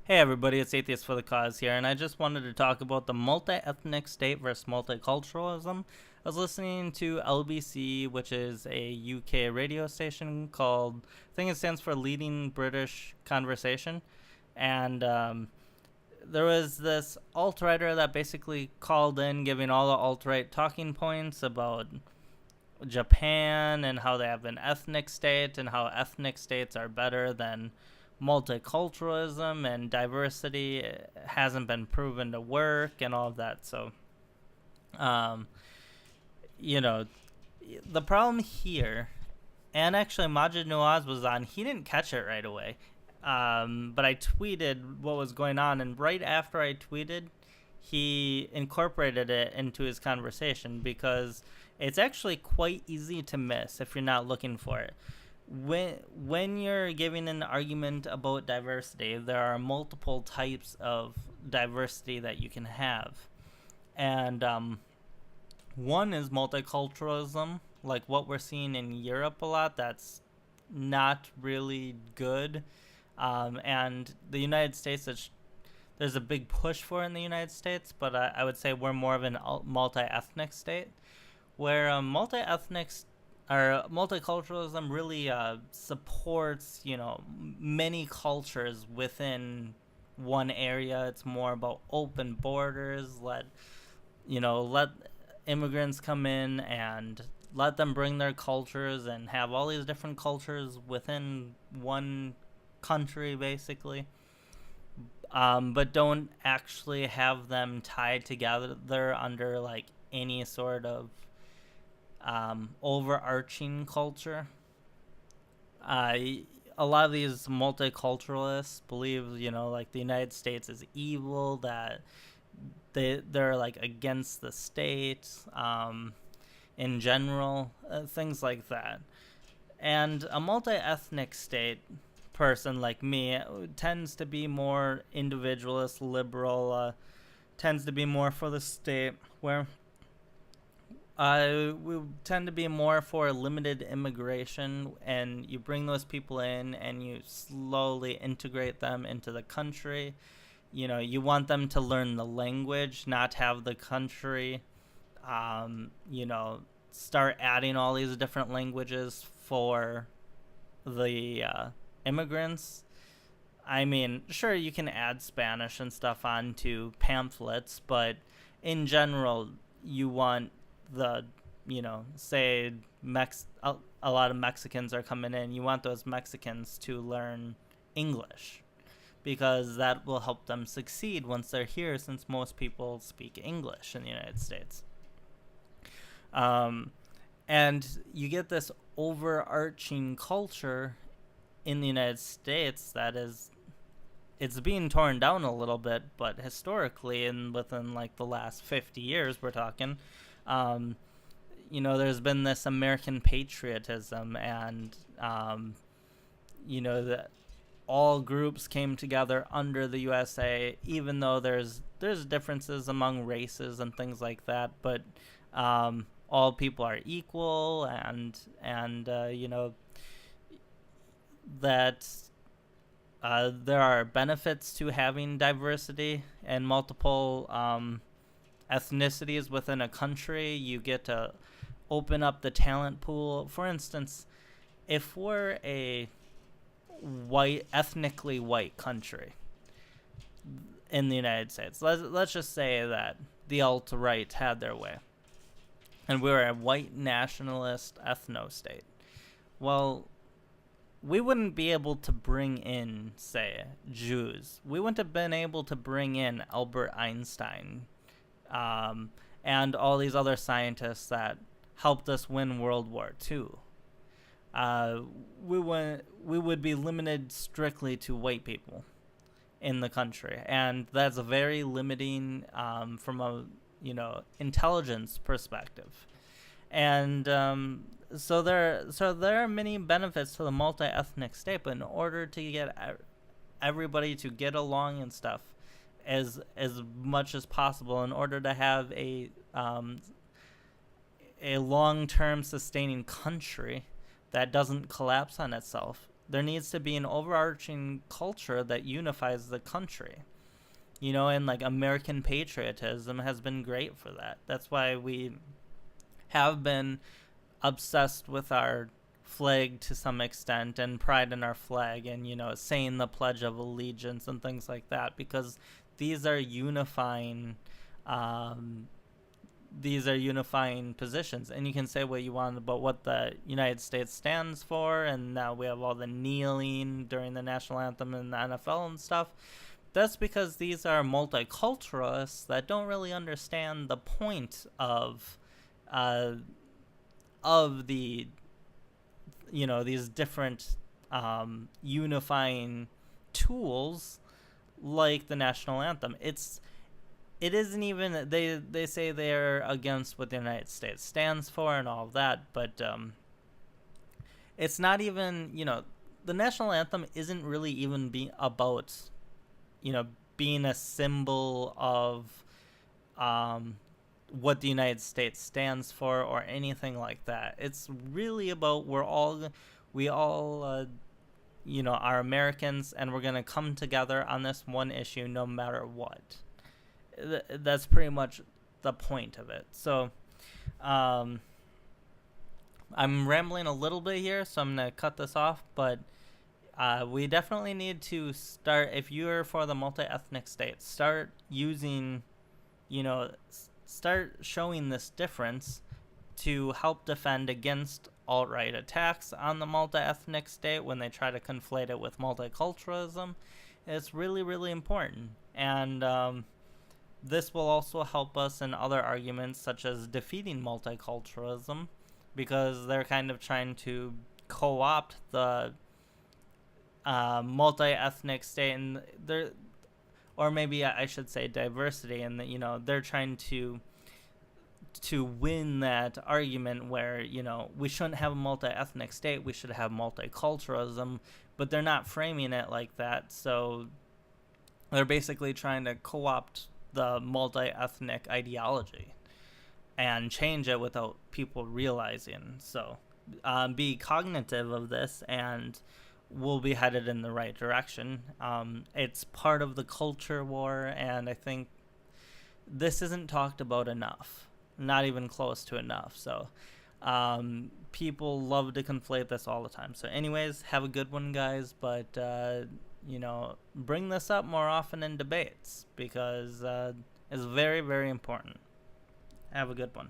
Hey everybody, it's Atheist for the Cause here, and I just wanted to talk about the multi-ethnic state versus multiculturalism. I was listening to LBC, which is a UK radio station called, I think it stands for Leading British Conversation, and there was this alt-writer that basically called in giving all the alt-right talking points about Japan and how they have an ethnic state and how ethnic states are better than multiculturalism, and diversity hasn't been proven to work and all of that. So, um, you know, the problem here, and actually Majid Nawaz was on, he didn't catch it right away. But I tweeted what was going on, and right after I tweeted, he incorporated it into his conversation because it's actually quite easy to miss if you're not looking for it. When you're giving an argument about diversity, there are multiple types of diversity that you can have, and one is multiculturalism, like what we're seeing in Europe a lot. That's not really good, and the United States. There's a big push for it in the United States, but I would say we're more of an multi-ethnic state, where multi-ethnic or multiculturalism really supports, many cultures within one area. It's more about open borders. Let immigrants come in and let them bring their cultures and have all these different cultures within one country, basically. But don't actually have them tied together under like any sort of overarching culture. A lot of these multiculturalists believe, like the United States is evil, that they're like against the state, in general, things like that. And a multi-ethnic state person like me tends to be more individualist, liberal, tends to be more for the state, where we tend to be more for limited immigration, and you bring those people in and you slowly integrate them into the country. You want them to learn the language, not have the country, start adding all these different languages for the immigrants. I mean, sure, you can add Spanish and stuff onto pamphlets, but in general, you want the, say a lot of Mexicans are coming in. You want those Mexicans to learn English because that will help them succeed once they're here, since most people speak English in the United States. And you get this overarching culture in the United States that it's being torn down a little bit, but historically and within like the last 50 years we're talking, there's been this American patriotism, and that all groups came together under the USA, even though there's differences among races and things like that, but all people are equal, and that there are benefits to having diversity and multiple ethnicities within a country. You get to open up the talent pool. For instance, if we're a ethnically white country in the United States, let's just say that the alt-right had their way, and we were a white nationalist ethno-state. Well, we wouldn't be able to bring in, say, Jews. We wouldn't have been able to bring in Albert Einstein, and all these other scientists that helped us win World War II. We would be limited strictly to white people in the country, and that's very limiting from a intelligence perspective. And so there are many benefits to the multi-ethnic state, but in order to get everybody to get along and stuff as much as possible, in order to have a long-term sustaining country that doesn't collapse on itself, there needs to be an overarching culture that unifies the country. And like American patriotism has been great for that. That's why we have been obsessed with our flag to some extent, and pride in our flag, and saying the Pledge of Allegiance and things like that, because these are unifying positions. And you can say what you want about what the United States stands for, and now we have all the kneeling during the national anthem in the NFL and stuff. That's because these are multiculturalists that don't really understand the point of the these different unifying tools like the national anthem. It isn't even, they say they're against what the United States stands for and all of that, but it's not even, the national anthem isn't really even about being a symbol of what the United States stands for or anything like that. It's really about we all are Americans, and we're going to come together on this one issue no matter what. That's pretty much the point of it. So I'm rambling a little bit here, so I'm going to cut this off, but we definitely need to start, if you're for the multi-ethnic state, start using, start showing this difference to help defend against alt-right attacks on the multi-ethnic state when they try to conflate it with multiculturalism. It's really, really important. And this will also help us in other arguments, such as defeating multiculturalism, because they're kind of trying to co-opt the multi-ethnic state, and or maybe I should say diversity, and that they're trying to win that argument where we shouldn't have a multi-ethnic state, we should have multiculturalism, but they're not framing it like that. So they're basically trying to co-opt the multi-ethnic ideology and change it without people realizing. So be cognitive of this, and we'll be headed in the right direction. It's part of the culture war, and I think this isn't talked about enough, not even close to enough. So people love to conflate this all the time. So anyways, have a good one, guys, but bring this up more often in debates, because it's very, very important. Have a good one.